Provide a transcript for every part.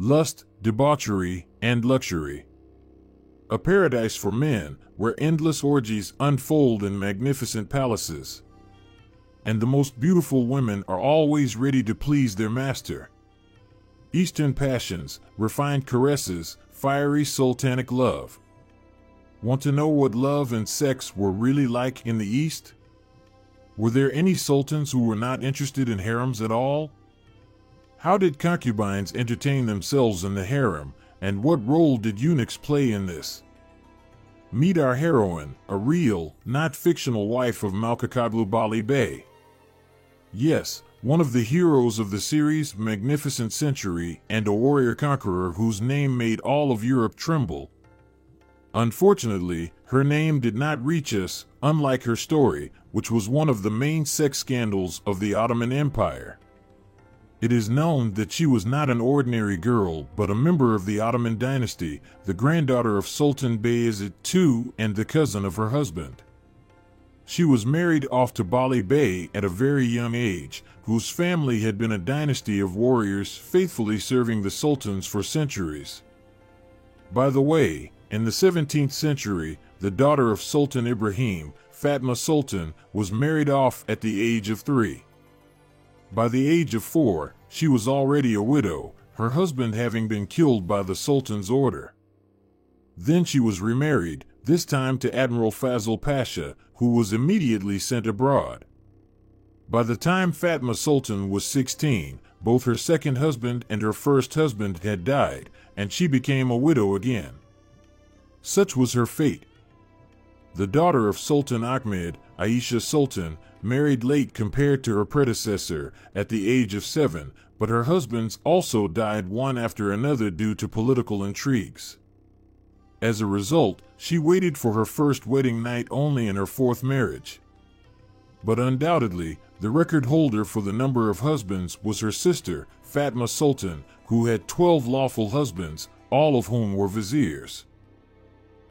lust, debauchery, and luxury. A paradise for men, where endless orgies unfold in magnificent palaces. And the most beautiful women are always ready to please their master. Eastern passions, refined caresses, fiery sultanic love. Want to know what love and sex were really like in the East? Were there any sultans who were not interested in harems at all? How did concubines entertain themselves in the harem, and what role did eunuchs play in this? Meet our heroine, a real, not fictional wife of Malkakadlu Bali Bey. Yes, one of the heroes of the series Magnificent Century and a warrior conqueror whose name made all of Europe tremble. Unfortunately, her name did not reach us, unlike her story, which was one of the main sex scandals of the Ottoman Empire. It is known that she was not an ordinary girl, but a member of the Ottoman dynasty, the granddaughter of Sultan Bayezid II and the cousin of her husband. She was married off to Bali Bey at a very young age, whose family had been a dynasty of warriors faithfully serving the sultans for centuries. By the way, in the 17th century, the daughter of Sultan Ibrahim, Fatma Sultan, was married off at the age of 3. By the age of 4, she was already a widow, her husband having been killed by the Sultan's order. Then she was remarried, this time to Admiral Fazl Pasha, who was immediately sent abroad. By the time Fatma Sultan was 16, both her second husband and her first husband had died, and she became a widow again. Such was her fate. The daughter of Sultan Ahmed, Aisha Sultan, married late compared to her predecessor, at the age of 7, but her husbands also died one after another due to political intrigues. As a result, she waited for her first wedding night only in her 4th marriage. But undoubtedly, the record holder for the number of husbands was her sister, Fatma Sultan, who had 12 lawful husbands, all of whom were viziers.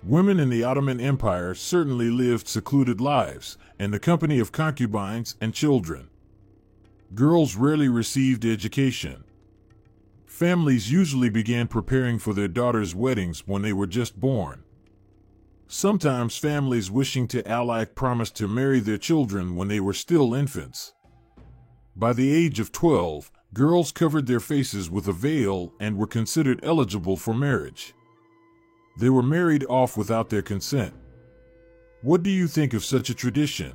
Women in the Ottoman Empire certainly lived secluded lives, in the company of concubines and children. Girls rarely received education. Families usually began preparing for their daughters' weddings when they were just born. Sometimes families wishing to ally promised to marry their children when they were still infants. By the age of 12, girls covered their faces with a veil and were considered eligible for marriage. They were married off without their consent. What do you think of such a tradition?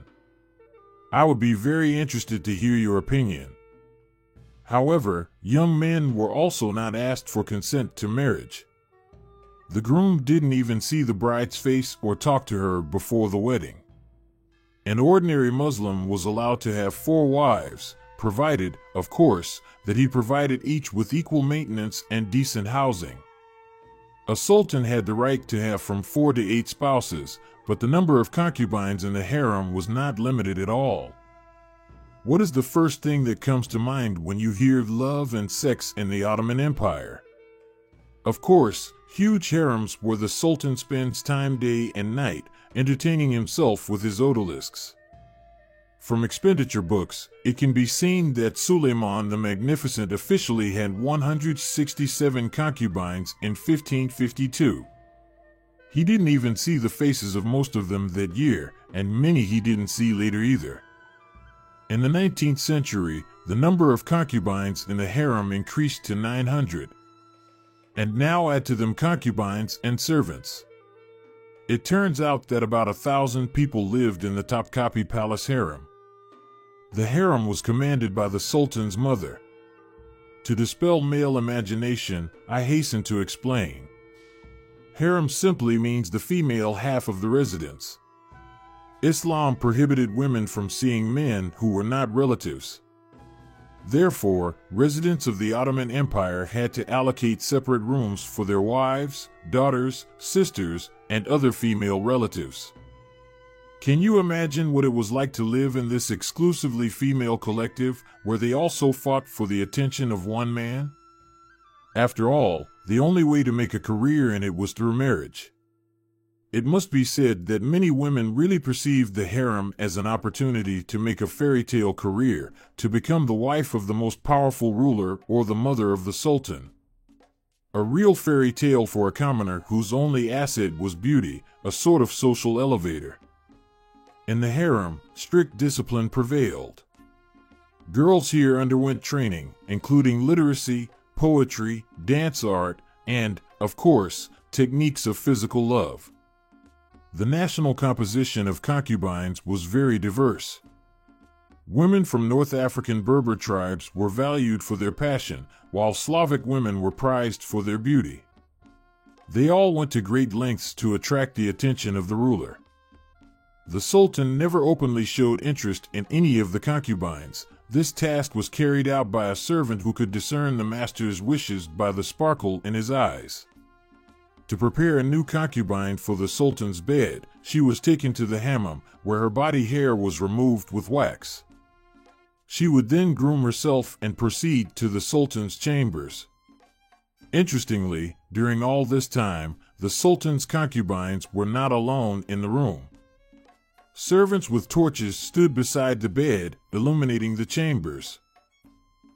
I would be very interested to hear your opinion. However, young men were also not asked for consent to marriage. The groom didn't even see the bride's face or talk to her before the wedding. An ordinary Muslim was allowed to have 4 wives, provided, of course, that he provided each with equal maintenance and decent housing. A sultan had the right to have from 4 to 8 spouses, but the number of concubines in the harem was not limited at all. What is the first thing that comes to mind when you hear love and sex in the Ottoman Empire? Of course, huge harems where the sultan spends time day and night, entertaining himself with his odalisques. From expenditure books, it can be seen that Suleiman the Magnificent officially had 167 concubines in 1552. He didn't even see the faces of most of them that year, and many he didn't see later either. In the 19th century, the number of concubines in the harem increased to 900. And now add to them concubines and servants. It turns out that about 1,000 people lived in the Topkapi Palace harem. The harem was commanded by the Sultan's mother. To dispel male imagination, I hasten to explain. Harem simply means the female half of the residence. Islam prohibited women from seeing men who were not relatives. Therefore, residents of the Ottoman Empire had to allocate separate rooms for their wives, daughters, sisters, and other female relatives. Can you imagine what it was like to live in this exclusively female collective where they also fought for the attention of one man? After all, the only way to make a career in it was through marriage. It must be said that many women really perceived the harem as an opportunity to make a fairy tale career, to become the wife of the most powerful ruler or the mother of the sultan. A real fairy tale for a commoner whose only asset was beauty, a sort of social elevator. In the harem, strict discipline prevailed. Girls here underwent training, including literacy, poetry, dance art, and, of course, techniques of physical love. The national composition of concubines was very diverse. Women from North African Berber tribes were valued for their passion, while Slavic women were prized for their beauty. They all went to great lengths to attract the attention of the ruler. The Sultan never openly showed interest in any of the concubines. This task was carried out by a servant who could discern the master's wishes by the sparkle in his eyes. To prepare a new concubine for the Sultan's bed, she was taken to the hammam, where her body hair was removed with wax. She would then groom herself and proceed to the Sultan's chambers. Interestingly, during all this time, the Sultan's concubines were not alone in the room. Servants with torches stood beside the bed, illuminating the chambers.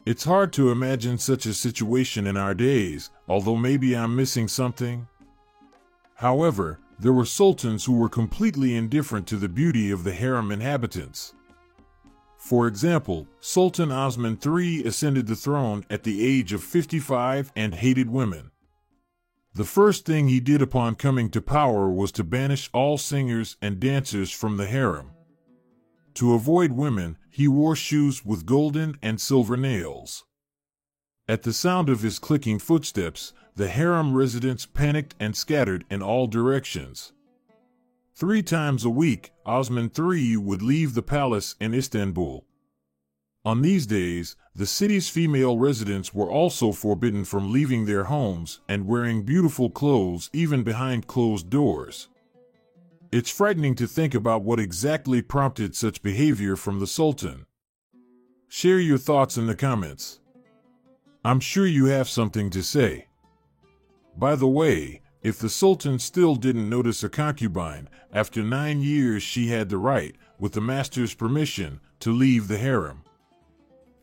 It's hard to imagine such a situation in our days, although maybe I'm missing something. However, there were sultans who were completely indifferent to the beauty of the harem inhabitants. For example, Sultan Osman III ascended the throne at the age of 55 and hated women. The first thing he did upon coming to power was to banish all singers and dancers from the harem. To avoid women, he wore shoes with golden and silver nails. At the sound of his clicking footsteps, the harem residents panicked and scattered in all directions. 3 times a week, Osman III would leave the palace in Istanbul. On these days, the city's female residents were also forbidden from leaving their homes and wearing beautiful clothes even behind closed doors. It's frightening to think about what exactly prompted such behavior from the Sultan. Share your thoughts in the comments. I'm sure you have something to say. By the way, if the Sultan still didn't notice a concubine, after 9 years she had the right, with the master's permission, to leave the harem.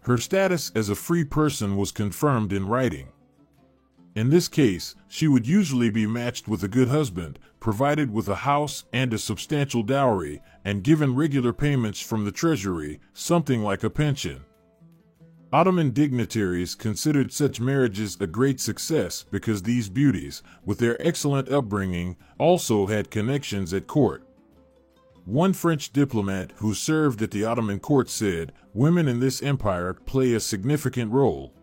Her status as a free person was confirmed in writing. In this case, she would usually be matched with a good husband, provided with a house and a substantial dowry, and given regular payments from the treasury, something like a pension. Ottoman dignitaries considered such marriages a great success because these beauties, with their excellent upbringing, also had connections at court. One French diplomat who served at the Ottoman court said, "Women in this empire play a significant role."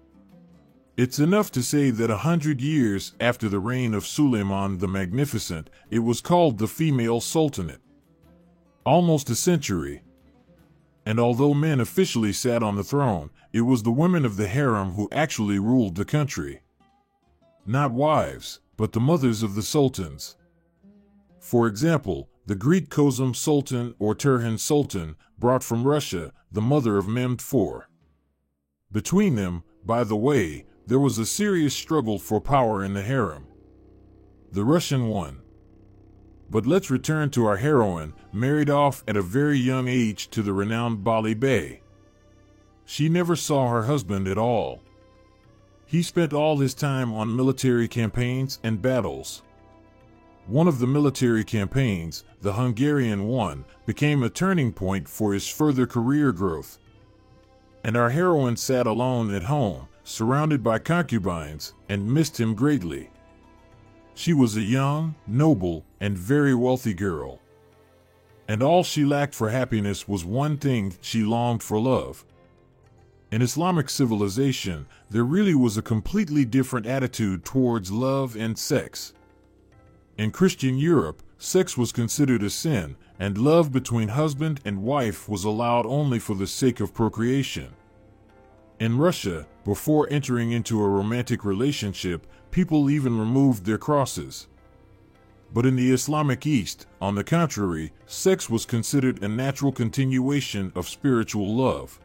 It's enough to say that 100 years after the reign of Suleiman the Magnificent, it was called the female sultanate. Almost a century. And although men officially sat on the throne, it was the women of the harem who actually ruled the country. Not wives, but the mothers of the sultans. For example, the Greek Kozum Sultan or Turhan Sultan, brought from Russia, the mother of Mehmed IV. Between them, by the way, there was a serious struggle for power in the harem. The Russian won. But let's return to our heroine, married off at a very young age to the renowned Bali Bey. She never saw her husband at all. He spent all his time on military campaigns and battles. One of the military campaigns, the Hungarian one, became a turning point for his further career growth. And our heroine sat alone at home, surrounded by concubines, and missed him greatly. She was a young, noble, and very wealthy girl. And all she lacked for happiness was one thing: she longed for love. In Islamic civilization, there really was a completely different attitude towards love and sex. In Christian Europe, sex was considered a sin, and love between husband and wife was allowed only for the sake of procreation. In Russia, before entering into a romantic relationship, people even removed their crosses. But in the Islamic East, on the contrary, sex was considered a natural continuation of spiritual love.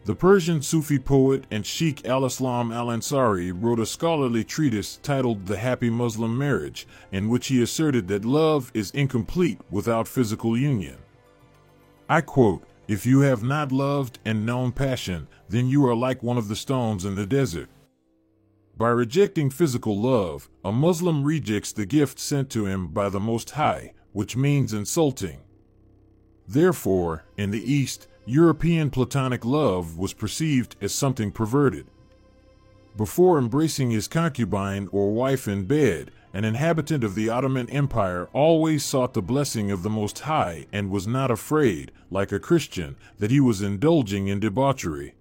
The Persian Sufi poet and Sheikh al-Islam al-Ansari wrote a scholarly treatise titled The Happy Muslim Marriage, in which he asserted that love is incomplete without physical union. I quote, "If you have not loved and known passion, then you are like one of the stones in the desert." By rejecting physical love, a Muslim rejects the gift sent to him by the Most High, which means insulting. Therefore, in the East, European platonic love was perceived as something perverted. Before embracing his concubine or wife in bed, an inhabitant of the Ottoman Empire always sought the blessing of the Most High and was not afraid, like a Christian, that he was indulging in debauchery.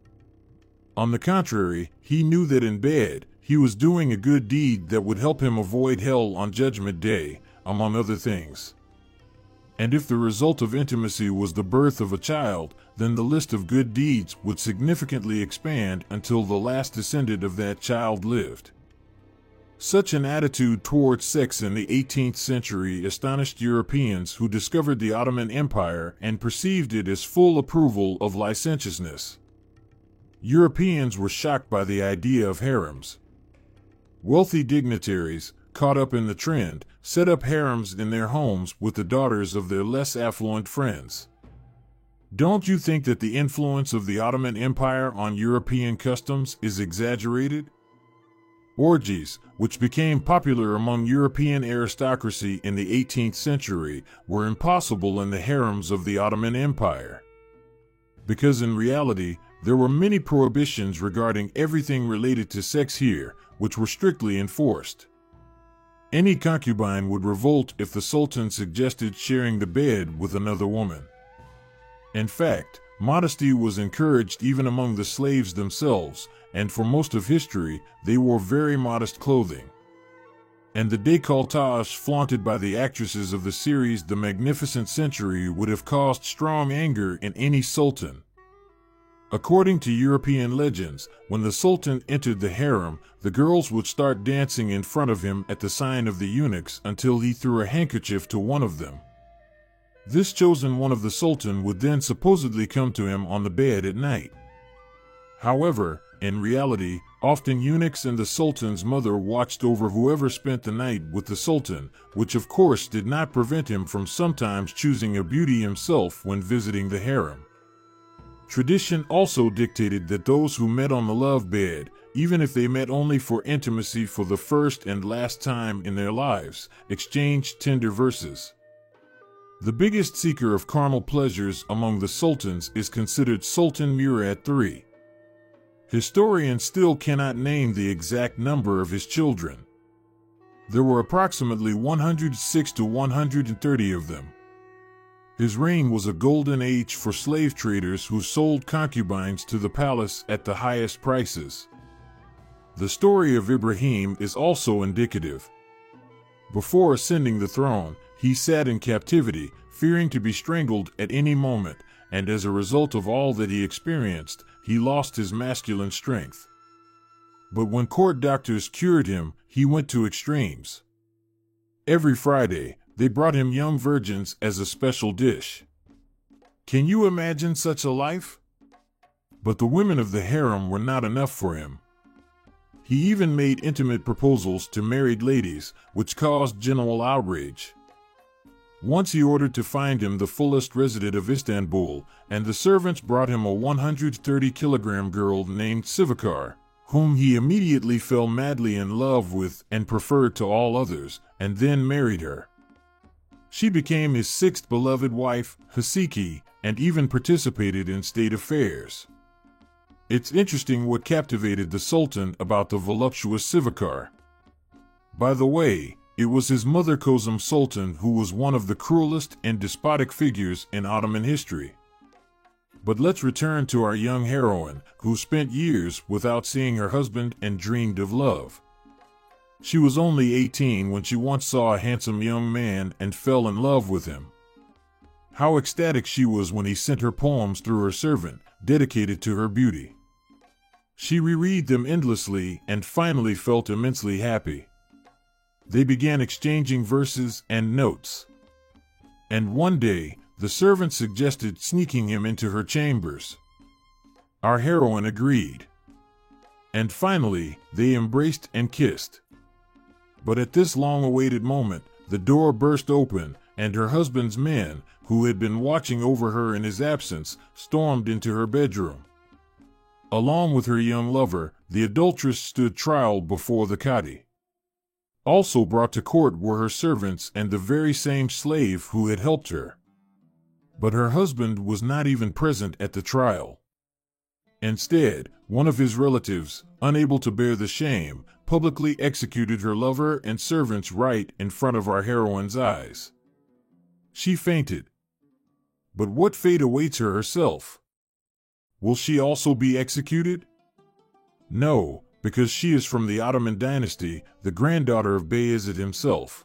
On the contrary, he knew that in bed, he was doing a good deed that would help him avoid hell on Judgment Day, among other things. And if the result of intimacy was the birth of a child, then the list of good deeds would significantly expand until the last descendant of that child lived. Such an attitude towards sex in the 18th century astonished Europeans who discovered the Ottoman Empire and perceived it as full approval of licentiousness. Europeans were shocked by the idea of harems. Wealthy dignitaries, caught up in the trend, set up harems in their homes with the daughters of their less affluent friends. Don't you think that the influence of the Ottoman Empire on European customs is exaggerated? Orgies, which became popular among European aristocracy in the 18th century, were impossible in the harems of the Ottoman Empire. Because in reality, there were many prohibitions regarding everything related to sex here, which were strictly enforced. Any concubine would revolt if the Sultan suggested sharing the bed with another woman. In fact, modesty was encouraged even among the slaves themselves, and for most of history, they wore very modest clothing. And the décolletage flaunted by the actresses of the series The Magnificent Century would have caused strong anger in any sultan. According to European legends, when the Sultan entered the harem, the girls would start dancing in front of him at the sign of the eunuchs until he threw a handkerchief to one of them. This chosen one of the Sultan would then supposedly come to him on the bed at night. However, in reality, often eunuchs and the Sultan's mother watched over whoever spent the night with the Sultan, which of course did not prevent him from sometimes choosing a beauty himself when visiting the harem. Tradition also dictated that those who met on the love bed, even if they met only for intimacy for the first and last time in their lives, exchanged tender verses. The biggest seeker of carnal pleasures among the sultans is considered Sultan Murad III. Historians still cannot name the exact number of his children. There were approximately 106 to 130 of them. His reign was a golden age for slave traders who sold concubines to the palace at the highest prices. The story of Ibrahim is also indicative. Before ascending the throne, he sat in captivity, fearing to be strangled at any moment, and as a result of all that he experienced, he lost his masculine strength. But when court doctors cured him, he went to extremes. Every Friday, they brought him young virgins as a special dish. Can you imagine such a life? But the women of the harem were not enough for him. He even made intimate proposals to married ladies, which caused general outrage. Once he ordered to find him the fullest resident of Istanbul, and the servants brought him a 130-kilogram girl named Sivikar, whom he immediately fell madly in love with and preferred to all others, and then married her. She became his sixth beloved wife, Hasiki, and even participated in state affairs. It's interesting what captivated the Sultan about the voluptuous Sivikar. By the way, it was his mother Kozum Sultan who was one of the cruelest and despotic figures in Ottoman history. But let's return to our young heroine, who spent years without seeing her husband and dreamed of love. She was only 18 when she once saw a handsome young man and fell in love with him. How ecstatic she was when he sent her poems through her servant, dedicated to her beauty. She reread them endlessly and finally felt immensely happy. They began exchanging verses and notes. And one day, the servant suggested sneaking him into her chambers. Our heroine agreed. And finally, they embraced and kissed. But at this long-awaited moment, the door burst open, and her husband's men, who had been watching over her in his absence, stormed into her bedroom. Along with her young lover, the adulteress stood trial before the Cadi. Also brought to court were her servants and the very same slave who had helped her. But her husband was not even present at the trial. Instead, one of his relatives, unable to bear the shame, publicly executed her lover and servants right in front of our heroine's eyes. She fainted. But what fate awaits her herself? Will she also be executed? No, because she is from the Ottoman dynasty, the granddaughter of Bayezid himself.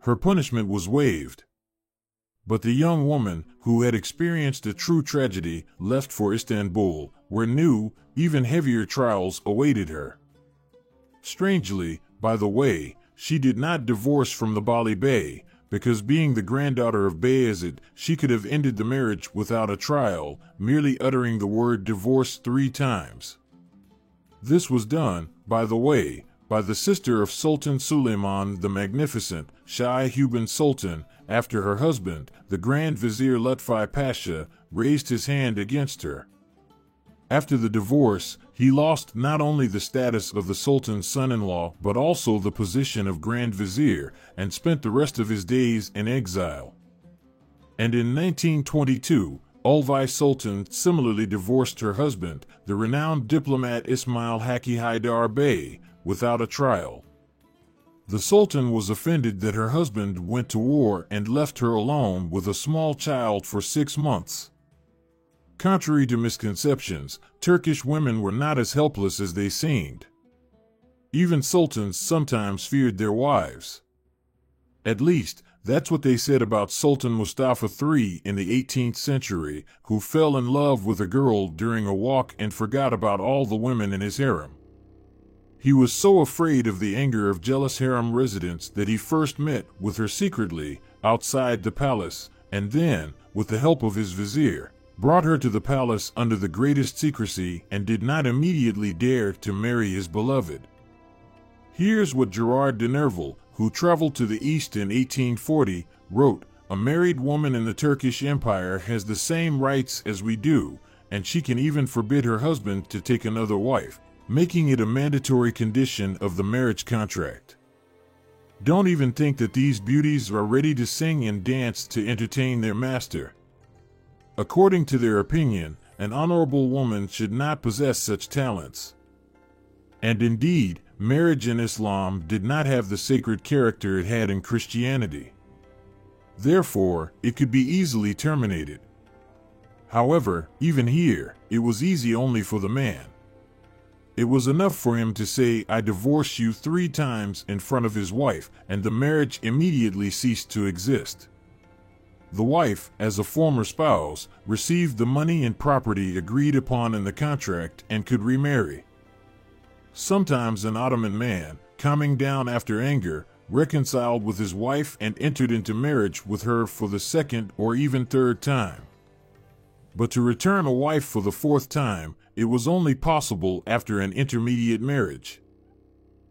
Her punishment was waived. But the young woman, who had experienced a true tragedy, left for Istanbul, where new, even heavier trials awaited her. Strangely, by the way, she did not divorce from the Bali Bey, because being the granddaughter of Bayezid, she could have ended the marriage without a trial, merely uttering the word divorce 3 times. This was done, by the way, by the sister of Sultan Suleiman the Magnificent, Shah Ibn Sultan, after her husband, the Grand Vizier Lutfi Pasha, raised his hand against her. After the divorce, he lost not only the status of the Sultan's son-in-law but also the position of Grand Vizier, and spent the rest of his days in exile. And in 1922, Ulvi Sultan similarly divorced her husband, the renowned diplomat Ismail Haqqi Haidar Bey, without a trial. The Sultan was offended that her husband went to war and left her alone with a small child for 6 months. Contrary to misconceptions, Turkish women were not as helpless as they seemed. Even sultans sometimes feared their wives. At least, that's what they said about Sultan Mustafa III in the 18th century, who fell in love with a girl during a walk and forgot about all the women in his harem. He was so afraid of the anger of jealous harem residents that he first met with her secretly outside the palace, and then, with the help of his vizier, brought her to the palace under the greatest secrecy and did not immediately dare to marry his beloved. Here's what Gerard de Nerval, who traveled to the East in 1840, wrote: "A married woman in the Turkish Empire has the same rights as we do, and she can even forbid her husband to take another wife, making it a mandatory condition of the marriage contract." Don't even think that these beauties are ready to sing and dance to entertain their master. According to their opinion, an honorable woman should not possess such talents. And indeed, marriage in Islam did not have the sacred character it had in Christianity. Therefore, it could be easily terminated. However, even here, it was easy only for the man. It was enough for him to say, "I divorce you" 3 times in front of his wife, and the marriage immediately ceased to exist. The wife, as a former spouse, received the money and property agreed upon in the contract and could remarry. Sometimes an Ottoman man, calming down after anger, reconciled with his wife and entered into marriage with her for the 2nd or even 3rd time. But to return a wife for the 4th time, it was only possible after an intermediate marriage.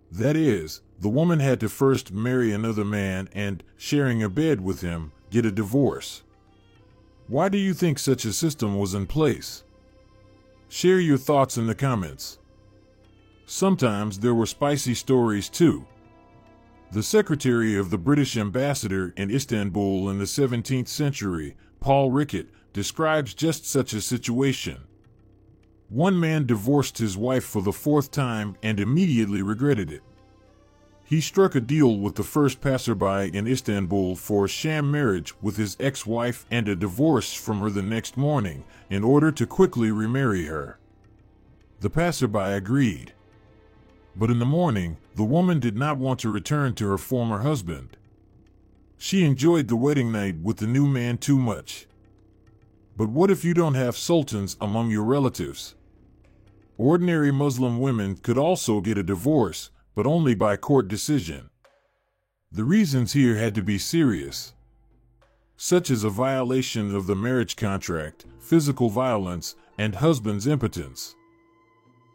That is, the woman had to first marry another man and, sharing a bed with him, get a divorce. Why do you think such a system was in place? Share your thoughts in the comments. Sometimes there were spicy stories too. The secretary of the British ambassador in Istanbul in the 17th century, Paul Rickett, describes just such a situation. One man divorced his wife for the 4th time and immediately regretted it. He struck a deal with the first passerby in Istanbul for a sham marriage with his ex-wife and a divorce from her the next morning in order to quickly remarry her. The passerby agreed. But in the morning, the woman did not want to return to her former husband. She enjoyed the wedding night with the new man too much. But what if you don't have sultans among your relatives? Ordinary Muslim women could also get a divorce, but only by court decision. The reasons here had to be serious, such as a violation of the marriage contract, physical violence, and husband's impotence.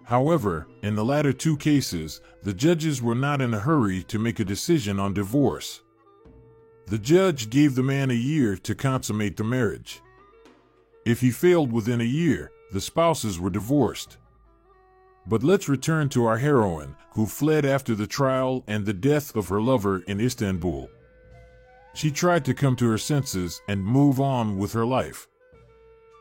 However, in the latter 2 cases, the judges were not in a hurry to make a decision on divorce. The judge gave the man a year to consummate the marriage. If he failed within a year, the spouses were divorced. But let's return to our heroine, who fled after the trial and the death of her lover in Istanbul. She tried to come to her senses and move on with her life.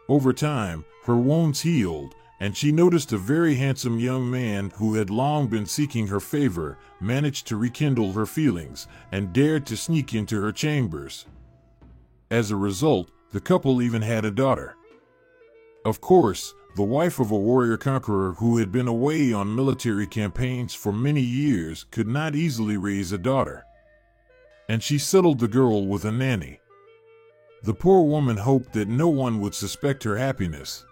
Over time, her wounds healed, and she noticed a very handsome young man who had long been seeking her favor, managed to rekindle her feelings, and dared to sneak into her chambers. As a result, the couple even had a daughter. Of course, the wife of a warrior conqueror who had been away on military campaigns for many years could not easily raise a daughter. And she settled the girl with a nanny. The poor woman hoped that no one would suspect her happiness.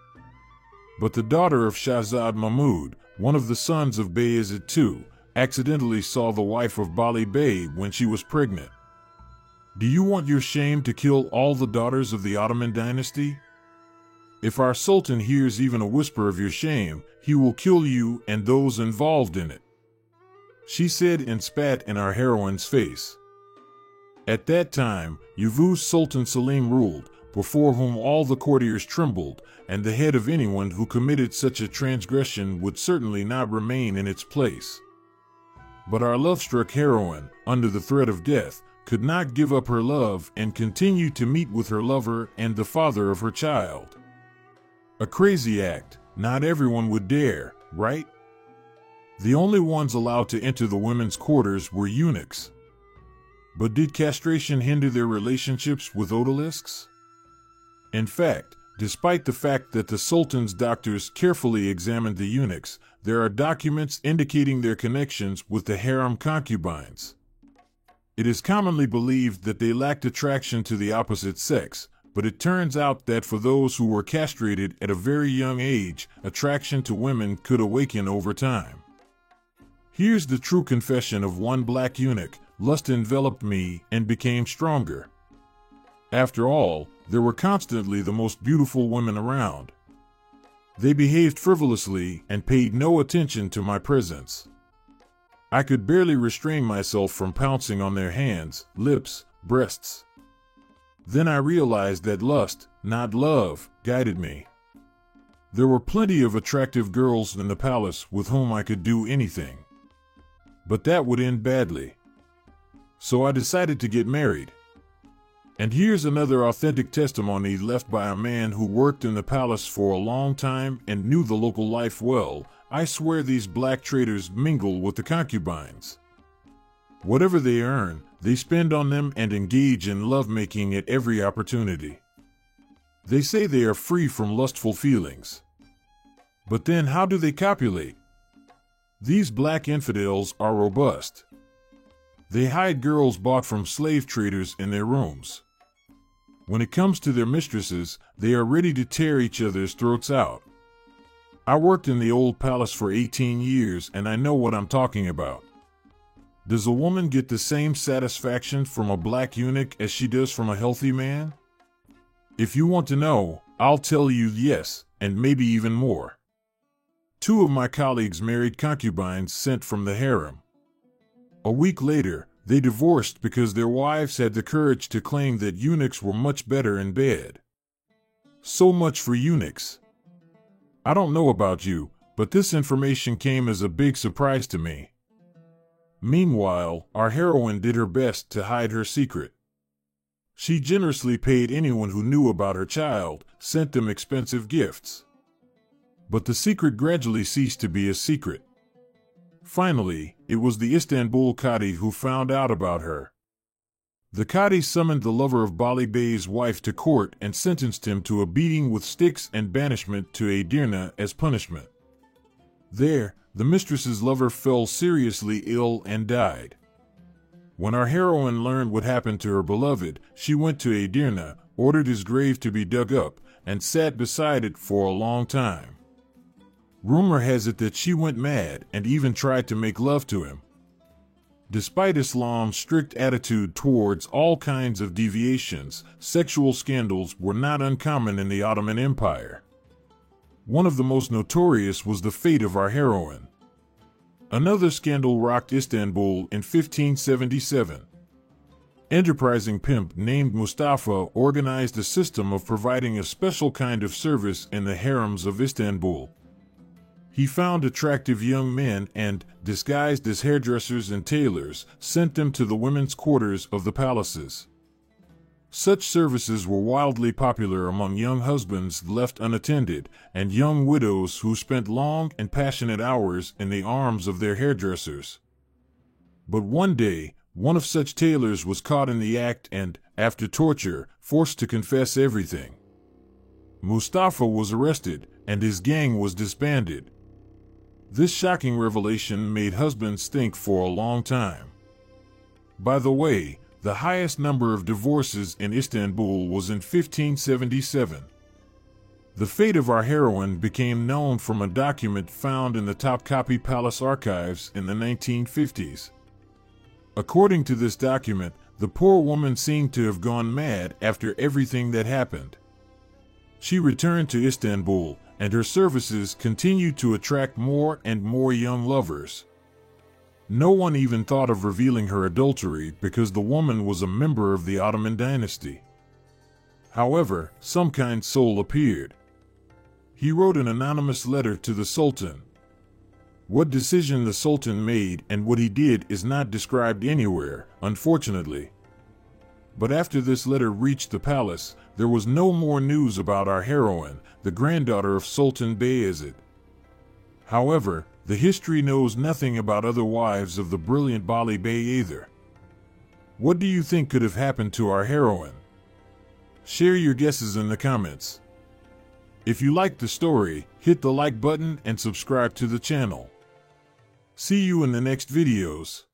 But the daughter of Shahzad Mahmud, one of the sons of Bayezid II, accidentally saw the wife of Bali Bey when she was pregnant. Do you want your shame to kill all the daughters of the Ottoman dynasty? If our sultan hears even a whisper of your shame, he will kill you and those involved in it, she said and spat in our heroine's face. At that time, Yavuz Sultan Selim ruled, before whom all the courtiers trembled, and the head of anyone who committed such a transgression would certainly not remain in its place. But our love-struck heroine, under the threat of death, could not give up her love and continue to meet with her lover and the father of her child. A crazy act, not everyone would dare, right? The only ones allowed to enter the women's quarters were eunuchs. But did castration hinder their relationships with odalisques? In fact, despite the fact that the Sultan's doctors carefully examined the eunuchs, there are documents indicating their connections with the harem concubines. It is commonly believed that they lacked attraction to the opposite sex, but it turns out that for those who were castrated at a very young age, attraction to women could awaken over time. Here's the true confession of one black eunuch: lust enveloped me and became stronger. After all, there were constantly the most beautiful women around. They behaved frivolously and paid no attention to my presence. I could barely restrain myself from pouncing on their hands, lips, breasts. Then I realized that lust, not love, guided me. There were plenty of attractive girls in the palace with whom I could do anything. But that would end badly. So I decided to get married. And here's another authentic testimony left by a man who worked in the palace for a long time and knew the local life well. I swear these black traders mingle with the concubines. Whatever they earn, they spend on them and engage in lovemaking at every opportunity. They say they are free from lustful feelings. But then how do they copulate? These black infidels are robust. They hide girls bought from slave traders in their rooms. When it comes to their mistresses, they are ready to tear each other's throats out. I worked in the old palace for 18 years and I know what I'm talking about. Does a woman get the same satisfaction from a black eunuch as she does from a healthy man? If you want to know, I'll tell you yes, and maybe even more. 2 of my colleagues married concubines sent from the harem. A week later, they divorced because their wives had the courage to claim that eunuchs were much better in bed. So much for eunuchs. I don't know about you, but this information came as a big surprise to me. Meanwhile, our heroine did her best to hide her secret. She generously paid anyone who knew about her child, sent them expensive gifts. But the secret gradually ceased to be a secret. Finally, it was the Istanbul Qadi who found out about her. The Qadi summoned the lover of Bali Bey's wife to court and sentenced him to a beating with sticks and banishment to Edirne as punishment. There, the mistress's lover fell seriously ill and died. When our heroine learned what happened to her beloved, she went to Edirne, ordered his grave to be dug up, and sat beside it for a long time. Rumor has it that she went mad and even tried to make love to him. Despite Islam's strict attitude towards all kinds of deviations, sexual scandals were not uncommon in the Ottoman Empire. One of the most notorious was the fate of our heroine. Another scandal rocked Istanbul in 1577. Enterprising pimp named Mustafa organized a system of providing a special kind of service in the harems of Istanbul. He found attractive young men and, disguised as hairdressers and tailors, sent them to the women's quarters of the palaces. Such services were wildly popular among young husbands left unattended, and young widows who spent long and passionate hours in the arms of their hairdressers. But one day, one of such tailors was caught in the act and, after torture, forced to confess everything. Mustafa was arrested, and his gang was disbanded. This shocking revelation made husbands think for a long time. By the way, the highest number of divorces in Istanbul was in 1577. The fate of our heroine became known from a document found in the Topkapi Palace archives in the 1950s. According to this document, the poor woman seemed to have gone mad after everything that happened. She returned to Istanbul, and her services continued to attract more and more young lovers. No one even thought of revealing her adultery because the woman was a member of the Ottoman dynasty. However, some kind soul appeared. He wrote an anonymous letter to the Sultan. What decision the Sultan made and what he did is not described anywhere, unfortunately. But after this letter reached the palace, there was no more news about our heroine, the granddaughter of Sultan Bayezid. However, the history knows nothing about other wives of the brilliant Bali Bey either. What do you think could have happened to our heroine? Share your guesses in the comments. If you liked the story, hit the like button and subscribe to the channel. See you in the next videos.